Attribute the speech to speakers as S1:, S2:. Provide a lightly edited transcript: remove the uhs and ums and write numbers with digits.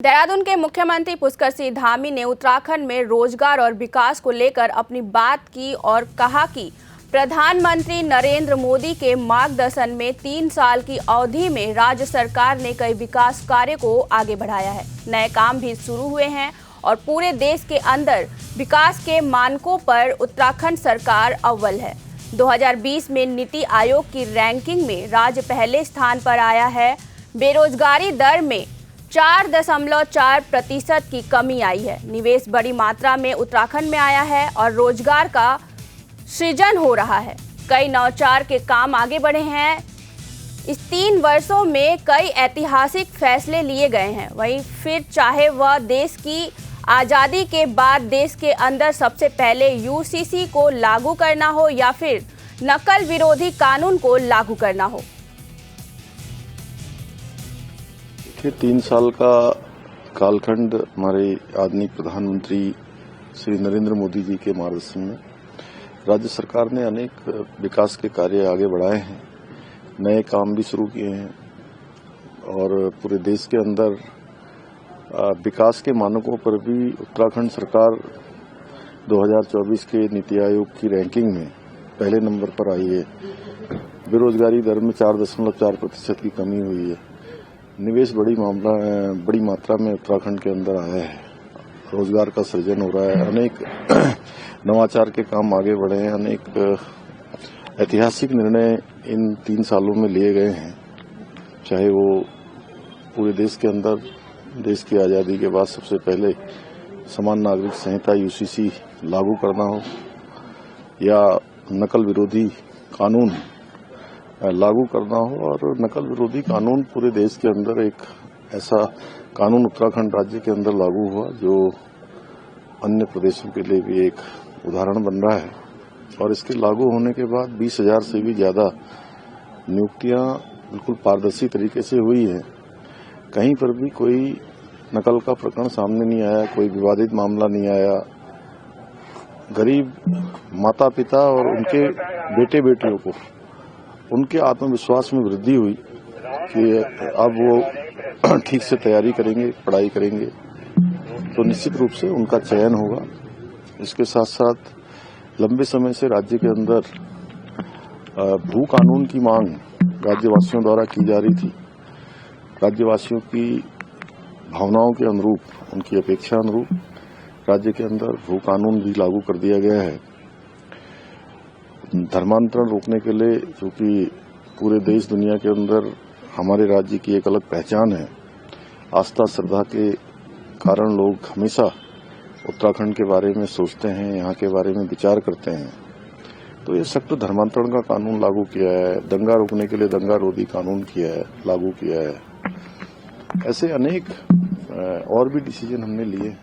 S1: देहरादून के मुख्यमंत्री पुष्कर सिंह धामी ने उत्तराखंड में रोजगार और विकास को लेकर अपनी बात की और कहा कि प्रधानमंत्री नरेंद्र मोदी के मार्गदर्शन में 3 साल की अवधि में राज्य सरकार ने कई विकास कार्य को आगे बढ़ाया है। नए काम भी शुरू हुए हैं और पूरे देश के अंदर विकास के मानकों पर उत्तराखंड सरकार अव्वल है। 2020 में नीति आयोग की रैंकिंग में राज्य पहले स्थान पर आया है। बेरोजगारी दर में 4.4% की कमी आई है। निवेश बड़ी मात्रा में उत्तराखंड में आया है और रोजगार का सृजन हो रहा है। कई नवाचार के काम आगे बढ़े हैं। इस 3 वर्षों में कई ऐतिहासिक फैसले लिए गए हैं। वहीं फिर चाहे वह देश की आज़ादी के बाद देश के अंदर सबसे पहले यूसीसी को लागू करना हो या फिर नकल विरोधी कानून को लागू करना हो।
S2: 3 साल का कालखंड हमारे आदरणीय प्रधानमंत्री श्री नरेंद्र मोदी जी के मार्गदर्शन में राज्य सरकार ने अनेक विकास के कार्य आगे बढ़ाए हैं, नए काम भी शुरू किए हैं और पूरे देश के अंदर विकास के मानकों पर भी उत्तराखंड सरकार 2024 के नीति आयोग की रैंकिंग में पहले नंबर पर आई है। बेरोजगारी दर में 4.4% की कमी हुई है। निवेश बड़ी मात्रा में उत्तराखंड के अंदर आया है। रोजगार का सृजन हो रहा है। अनेक नवाचार के काम आगे बढ़े हैं। अनेक ऐतिहासिक निर्णय इन 3 सालों में लिए गए हैं, चाहे वो पूरे देश के अंदर देश की आज़ादी के बाद सबसे पहले समान नागरिक संहिता यूसीसी लागू करना हो या नकल विरोधी कानून लागू करना हो। और नकल विरोधी कानून पूरे देश के अंदर एक ऐसा कानून उत्तराखंड राज्य के अंदर लागू हुआ जो अन्य प्रदेशों के लिए भी एक उदाहरण बन रहा है। और इसके लागू होने के बाद 20,000 से भी ज्यादा नियुक्तियां बिल्कुल पारदर्शी तरीके से हुई है। कहीं पर भी कोई नकल का प्रकरण सामने नहीं आया, कोई विवादित मामला नहीं आया। गरीब माता पिता और उनके बेटे बेटियों को उनके आत्मविश्वास में वृद्धि हुई कि अब वो ठीक से तैयारी करेंगे, पढ़ाई करेंगे तो निश्चित रूप से उनका चयन होगा। इसके साथ साथ लंबे समय से राज्य के अंदर भू कानून की मांग राज्यवासियों द्वारा की जा रही थी। राज्यवासियों की भावनाओं के अनुरूप, उनकी अपेक्षा अनुरूप राज्य के अंदर भू कानून भी लागू कर दिया गया है। धर्मांतरण रोकने के लिए, क्योंकि पूरे देश दुनिया के अंदर हमारे राज्य की एक अलग पहचान है। आस्था श्रद्धा के कारण लोग हमेशा उत्तराखंड के बारे में सोचते हैं, यहाँ के बारे में विचार करते हैं। तो ये सख्त धर्मांतरण का कानून लागू किया है। दंगा रोकने के लिए दंगा रोधी कानून किया है, लागू किया है। ऐसे अनेक और भी डिसीजन हमने लिए।